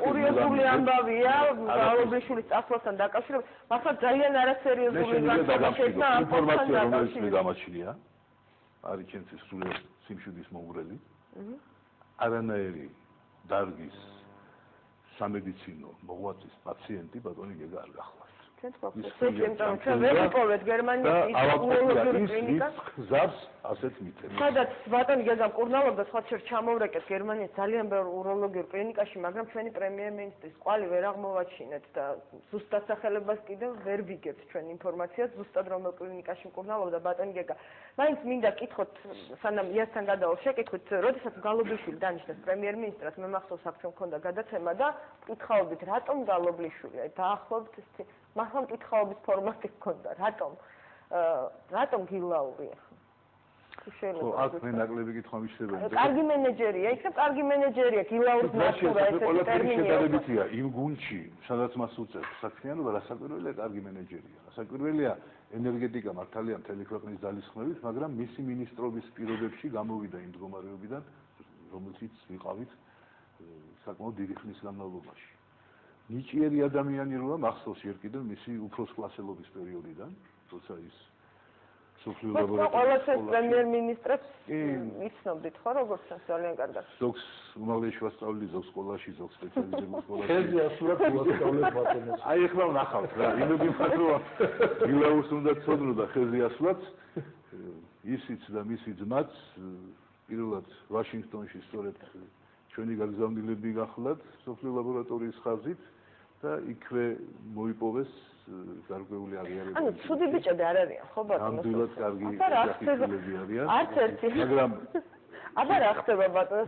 კურიოზული ამბავია გალობიშვილის წასვლასთან დაკავშირებით, მაგრამ ძალიან არასერიოზული განცხადება შექმნა ამ ინფორმაცია, რომელიც მე გამაჩნია, არის ჩემთვის სრულად სიმშვიდის მომგვრელი. არანაირი დარგის სამედიცინო მოღვაწის პაციენტი ბატონი გეგა არ გახლავთ. ჩვენ ვერ ვიპოვეთ გერმანიის უროლოგიური კლინიკა. გზავს ასეთ მითებს. სადაც ბატონი გეგა მკურნალობდა, სხვა შერ ჩამოვრეკეთ გერმანიის ძალიან ბევრ უროლოგიურ კლინიკაში, მაგრამ ჩვენი პრემიერ-მინისტრის ყვალი ვერ აღმოვაჩინეთ და ზუსტ დასახელებას კიდევ ვერ ვიგებთ ჩვენ ინფორმაციას, ზუსტად რომელ კლინიკაში მკურნალობდა ბატონი გეგა. მაინც მინდა კითხოთ, სანამ იასთან გადავალ შეკითხვით, როდესაც გალობლიშვილი დანიშნეს პრემიერ-მინისტრად, მე მახსოვს აქ ჩვენ მქონდა გადაცემა და კითხავდით, რატომ გალობლიშვილი? დაახლოებით ესეთი მაგრამ კითხავების ფორმატი ჰქონდა. რატომ გილაური ახლა? ხო, აქ მე ნაკლები კითხვა მიშლებია. კარგი მენეჯერია, იქნებ კარგი მენეჯერია, გილაურის ნატურა ესეთი ტერმინია. შედარებითია იმ გუნდში, სადაც მას უწევს საქმიანობა, რასაკვირველია კარგი მენეჯერია. რასაკვირველია ენერგეტიკა მართალია მთელი ქვეყნის ძალისხმევით, მაგრამ მისი მინისტრობის პირობებში გამოვიდა იმ მდგომარეობიდან, რომელშიც ვიყავით საკმაოდ დიდი ხნის განმავლობაში. ნიჭიერი ადამიანი როა მახსოვს ერთ კიდევ მისი უფროს კლასელობის პერიოდიდან, როცა ის სოფლიო ლაბორატორიაში ყოველთვის პრემიერ-მინისტრებს იცნობდით ხო როგორც ძალიან კარგად. ზოგს უმაღლესი ვასწავლი, ზოგს სკოლაში, ზოგს სპეციალიზებულ სკოლაში. ხეზე ასურად ვასწავლებ ბატონოს. აი ახლა ვნახავთ რა, იმედი მქონდა გილაურს უნდა ცოდნო და ხეზე ასვლაც ისიც და მისი ძმაც პირველად ვაშინგტონში სწორედ ჩვენი გაგზავნილები გახლდათ სოფლიო ლაბორატორიის ხაზით და იქვე მოიპოვეს გარკვეული აღიარება. ანუ ცუდი ბიჭები არ არიან, ხო ბატონო? ნამდვილად კარგი ჯაფიტულები არიან. არც ერთი. მაგრამ აბა რა ხდება ბატონო?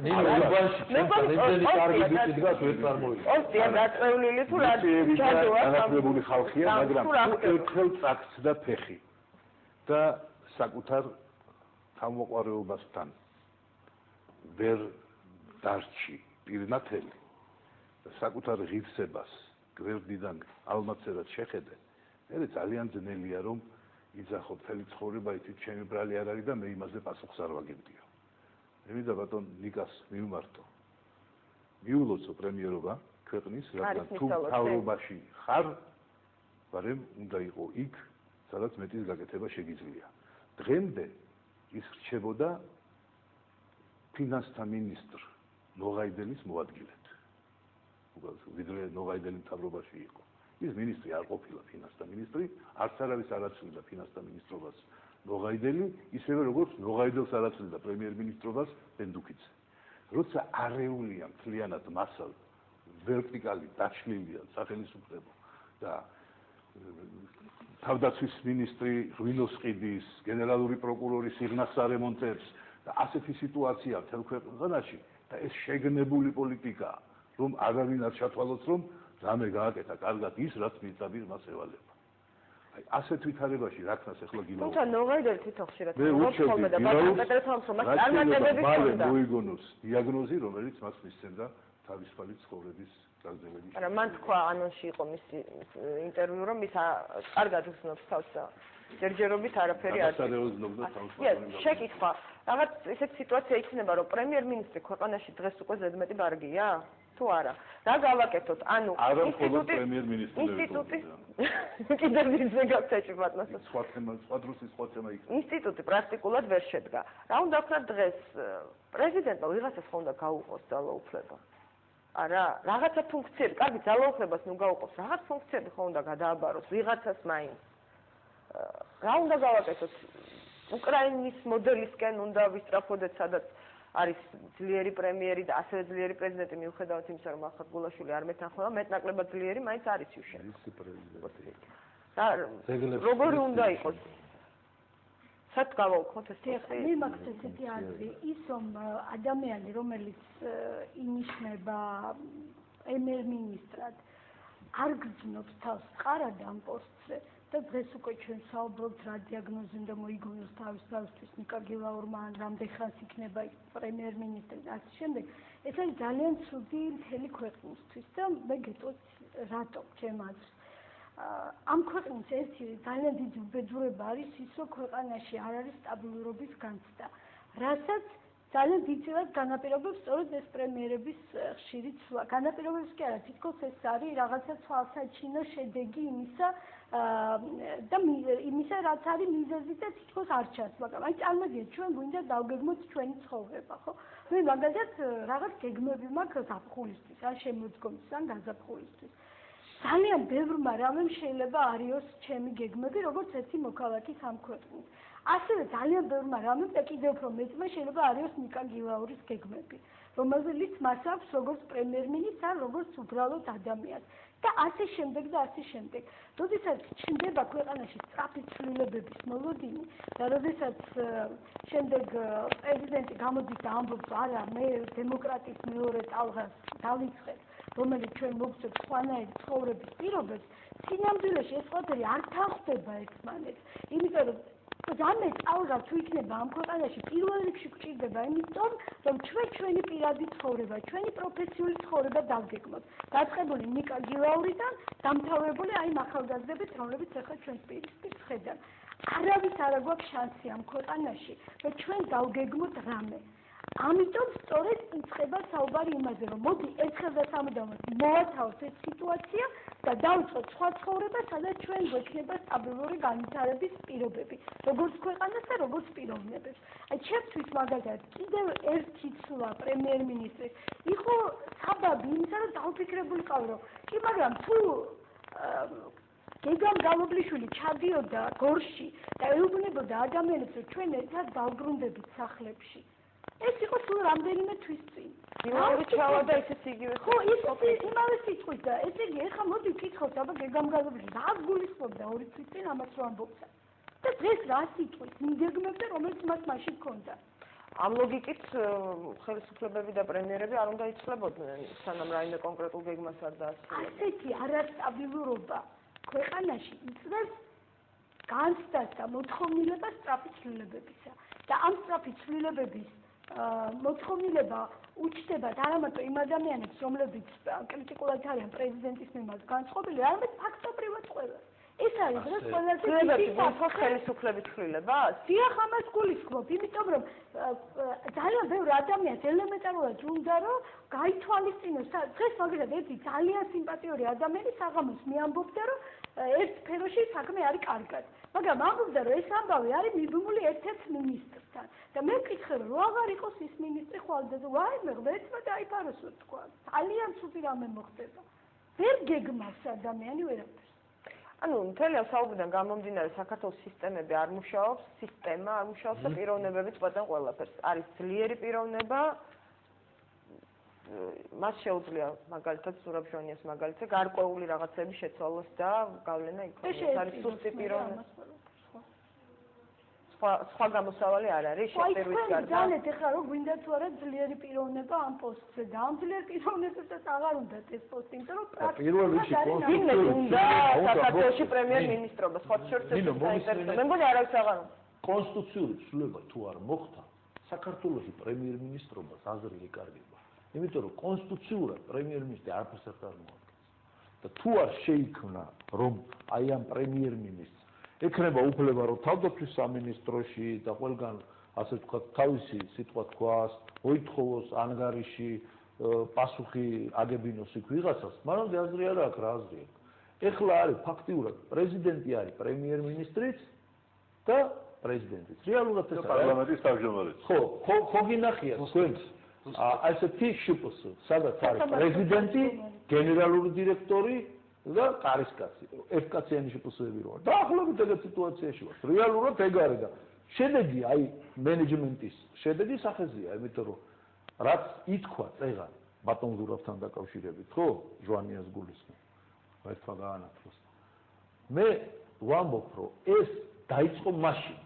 მე ბანში კარგი ბიჭი დგას ვერ წარმოვიდგინე. ოსტია დაწევლილი თუ რა ჯადოა განათლებული ხალხია, მაგრამ ერთხელ წაქცდა ფეხი და საკუთარ თავმოყვარეობასთან ვერ დარჩი პირნათელი და საკუთარ ღირსებას გვერდიდან ალმაცერად შეხედე, მე ძალიან ძნელია რომ იძახო მთელი ცხოვრება იცით ჩემი ბრალი არ არის და მე იმაზე პასუხს არ ვაგებდიო. მე მინდა ბატონ ნიკას მივმართო. მიულოცო პრემიერობა ქვეყნის, რადგან თუ თავრობაში ხარ, მაგრამ უნდა იყო იქ, სადაც მეტის გაკეთება შეგიძლია. დღემდე ის რჩებოდა ფინანსთა მინისტრ ნოღაიდელის მოადგილედ. ვიდრე ნოღაიდელი მთავრობაში იყო. ის მინისტრი არ ყოფილა ფინანსთა მინისტრი, არც არავის არ აცვლიდა ფინანსთა მინისტრობას ნოღაიდელი, ისევე როგორც ნოღაიდელს არ აცვლიდა პრემიერ-მინისტრობას ბენდუკიძე. როცა არეულია მთლიანად მასალ ვერტიკალი დაშლილია სახელმწიფო და თავდაცვის მინისტრი ღვინოს ყიდის, გენერალური პროკურორი სიღნას არემონტებს და ასეთი სიტუაცია მთელ ქვეყანაში და ეს შეგნებული პოლიტიკაა, რომ არავინ არ ჩათვალოს, რომ რამე გააკეთა კარგად ის, რაც მიწაბის მას ევალება. აი, ასეთ ვითარებაში რა ქნას ახლა გილაური. თუმცა ნოღაიდელი თვითონ ხშირად მე უჩვენე და პეტრე თომსონმა წარმატებები ჰქონდა. მოიგონოს დიაგნოზი, რომელიც მას მისცემდა თავისუფალი ცხოვრების გაგრძელების. არა, მან თქვა ანონსში იყო მისი ინტერვიუ, რომ ის კარგად უცნობს თავს და ჯერჯერობით არაფერი არ არის. შეკითხვა, რაღაც ესეთი სიტუაცია იქნება, რომ პრემიერ-მინისტრი ქვეყანაში დღეს უკვე ზედმეტი ბარგია? თუ არა. რა გავაკეთოთ? ანუ ინსტიტუტი პრემიერ-მინისტრი კიდევ ვიზე გავწეჭი ბატონო. სხვა დროის სხვა თემა იქნება. ინსტიტუტი პრაქტიკულად ვერ შედგა. რა უნდა ვქნათ დღეს? პრეზიდენტმა ვიღაცას ხომ უნდა გაუყოს ძალაუფლება? არა, რაღაცა ფუნქციები, კარგი ძალაუფლებას ნუ გაუყოს, რაღაც ფუნქციები ხომ უნდა გადააბაროს ვიღაცას მაინც. რა უნდა გავაკეთოთ? უკრაინის მოდელისკენ უნდა ვისწრაფოდეთ, სადაც არის ძლიერი პრემიერი და ასევე ძლიერი პრეზიდენტი მიუხედავად იმისა, რომ ახლა გულაშვილი არ მეთანხმება, მეტნაკლებად ძლიერი მაინც არის იუშენ. როგორი უნდა იყოს? სად გავაუქმოთ ეს თეატრი? მე მაქვს ესეთი აზრი, ის რომ ადამიანი, რომელიც ინიშნება პრემიერ-მინისტრად, არ გრძნობს თავს ყარად ამ პოსტზე და დღეს უკვე ჩვენ საუბრობთ რა დიაგნოზი უნდა მოიგონოს თავისთვის ნიკა გილაურმა ან რამდენხანს იქნება პრემიერ-მინისტრი და ასე შემდეგ. ეს არის ძალიან ცუდი მთელი ქვეყნისთვის და მე გეტყვით რატომ ჩემ აზრს. ამ ქვეყნის ერთი ძალიან დიდი უბედურება არის ის, რომ ქვეყანაში არ არის სტაბილურობის განცდა, რასაც ძალიან დიდწილად განაპირობებს სწორედ ეს პრემიერების ხშირი ცვლა. განაპირობებს კი არა, თითქოს ეს არის რაღაცა თვალსაჩინო შედეგი იმისა და იმისა, რაც არის მიზეზი და თითქოს არ ჩანს, მაგრამ აი წარმოგიდგენთ, ჩვენ გვინდა დავგეგმოთ ჩვენი ცხოვრება, ხო? მე მაგალითად რაღაც გეგმები მაქვს ზაფხულისთვის, ან შემოდგომისთვის, ან გაზაფხულისთვის. ძალიან ბევრმა რამემ შეიძლება არიოს ჩემი გეგმები, როგორც ერთი მოქალაქის ამ ქვეყნის. ასევე ძალიან ბევრმა რამემ და კიდევ უფრო მეტმა შეიძლება არიოს ნიკა გილაურის გეგმები, რომელზეც მას აქვს როგორც პრემიერ-მინისტრს, ან როგორც უბრალოდ ადამიანს. და ასე შემდეგ და ასე შემდეგ. როდესაც ჩნდება ქვეყანაში სწრაფი ცვლილებების მოლოდინი და როდესაც შემდეგ პრეზიდენტი გამოდის და ამბობს, არა, მე დემოკრატიის მეორე ტალღას დავიწყებ, რომელიც ჩვენ მოგცემს სხვანაირი ცხოვრების პირობებს, სინამდვილეში ეს ყველაფერი არ თანხდება ერთმანეთს. იმიტომ რომ რამე ტალღა თუ იქნება ამ ქვეყანაში პირველ რიგში გვჭირდება, იმიტომ რომ ჩვენი პირადი ცხოვრება, ჩვენი პროფესიული ცხოვრება დავგეგმოთ. დაწყებული ნიკა გილაურიდან დამთავრებული აი ახალგაზრდებით, რომლებიც ახლა ჩვენს პირისპირ ხედავენ. არავის არ აქვს შანსი ამ ქვეყანაში, რომ ჩვენ დავგეგმოთ რამე. ამიტომ სწორედ იწყება საუბარი იმაზე, რომ მოდი ერთხელ და სამუდამოდ მოვათავოთ ეს სიტუაცია და დავიწყოთ სხვა ცხოვრება, სადაც ჩვენ გვექნება სტაბილური განვითარების პირობები, როგორც ქვეყანას და როგორც პიროვნებებს. აი ჩემთვის მაგალითად კიდევ ერთი ცვლა პრემიერ-მინისტრის იყო საბაბი იმისა, რომ დავფიქრებულიყავ, რომ კი, მაგრამ თუ გეგამ გალობლიშვილი ჩადიოდა გორში და ეუბნებოდა ადამიანებს, რომ ჩვენ ერთად დავბრუნდებით სახლებში. ეს იყო სულ რამდენიმე თვის წინ. იმავე ჩავა და ისიც იგივე. ხო, ისიც იმავე სიტყვით და ესე იგი ეხლა მოდი ვკითხოთ, აბა გეგამგალობლი რა გულისხმობდა 2 თვის წინ ამას რომ ამბობდა. და დღეს რა სიტყვის მიგეგმებდა, რომელიც მას მაშინ ჰქონდა. ამ ლოგიკით ხელისუფლებები და პრემიერები არ უნდა იცვლებოდნენ, სანამ რაიმე კონკრეტულ გეგმას არ დაასრულებდნენ. ასეთი არასტაბილურობა ქვეყანაში იწვევს განცდას და მოთხოვნილებას სწრაფი ცვლილებებისა. და ამ სწრაფი ცვლილებების მოთხოვნილება უჩნდებათ არა მარტო იმ ადამიანებს, რომლებიც კრიტიკულად არიან პრეზიდენტის მიმართ განწყობილი, არამედ ფაქტობრივად ყველას. ეს არის დღეს ყველაზე დიდი ხელისუფლების ცვლილებას? დიახ, ამას გულისხმობ, იმიტომ რომ ძალიან ბევრი ადამიანს ელემენტარულად უნდა რომ გაითვალისწინოს. დღეს მაგალითად ერთი ძალიან სიმპათიური ადამიანი საღამოს მიამბობდა, რომ ერთ სფეროში საქმე არის კარგად. მაგრამ ამბობდა, რომ ეს ამბავი არის მიბმული ერთ-ერთ მინისტრთან. და მე ვკითხე, რომ აღარ იყოს ის მინისტრი ხვალდაზე, ვაიმე, ღმერთმა დაიფაროს თქვა. ძალიან ცუდი რამე მოხდება. ვერ გეგმავს ადამიანი ვერაფერს. ანუ მთელი ამ საუბრიდან გამომდინარე საქართველოს სისტემები არ მუშაობს, სისტემა არ მუშაობს და პიროვნებებიც ყვეტენ ყველაფერს. არის ძლიერი პიროვნება, მას შეუძლია მაგალითად სურაბჟონიას მაგალითად გარკვეული რაღაცები შეცვალოს და გავლენა იქონოს. არის სუსტი პიროვნება. სხვა გამოსავალი არ არის შეპირვის გარდა. ძალიან ეხლა რომ გვინდა თუ არა ძლიერი პიროვნება ამ პოსტზე და ამ ძლიერ პიროვნებებსაც აღარ უნდათ ეს პოსტი, იმიტომ რომ პრაქტიკულად უნდა საქართველოში პრემიერ-მინისტრობა, სხვა შორს ეს საინტერესო. მე მგონი არავის აღარ უნდა. კონსტიტუციური ცვლილება თუ არ მოხდა, საქართველოში პრემიერ-მინისტრობას აზრი ეკარგება. იმიტომ რომ კონსტიტუციურად პრემიერ-მინისტრი არაფერს არ წარმოადგენს. და თუ არ შეიქმნა რომ აი ამ პრემიერ-მინისტრს ექნება უფლება რომ თავდაცვის სამინისტროში და ყველგან ასე ვთქვათ თავისი სიტყვა თქვას, მოითხოვოს ანგარიში, პასუხი აგებინოს იქ ვიღაცას, მანამდე აზრი არ აქვს რა აზრი აქვს. ეხლა არის ფაქტიურად პრეზიდენტი არის პრემიერ-მინისტრიც და პრეზიდენტიც. რეალურად ეს პარლამენტის თავმჯდომარეც. ხო გინახია თქვენ აი ესეთი შპს, სადაც არის პრეზიდენტი, გენერალური დირექტორი და კარისკაცი, ერთკაციანი შპსები როა. დაახლოებით ეგეთ სიტუაციაში ვართ. რეალურად ეგ არის და შედეგი აი მენეჯმენტის შედეგი სახეზეა, იმიტომ რომ რაც ითქვა წეგან ბატონ ზურაბთან დაკავშირებით, ხო? ჟვანიას გულისხმობ. ერთმა გაანათლოს. მე ვამბობ, რომ ეს დაიწყო მაშინ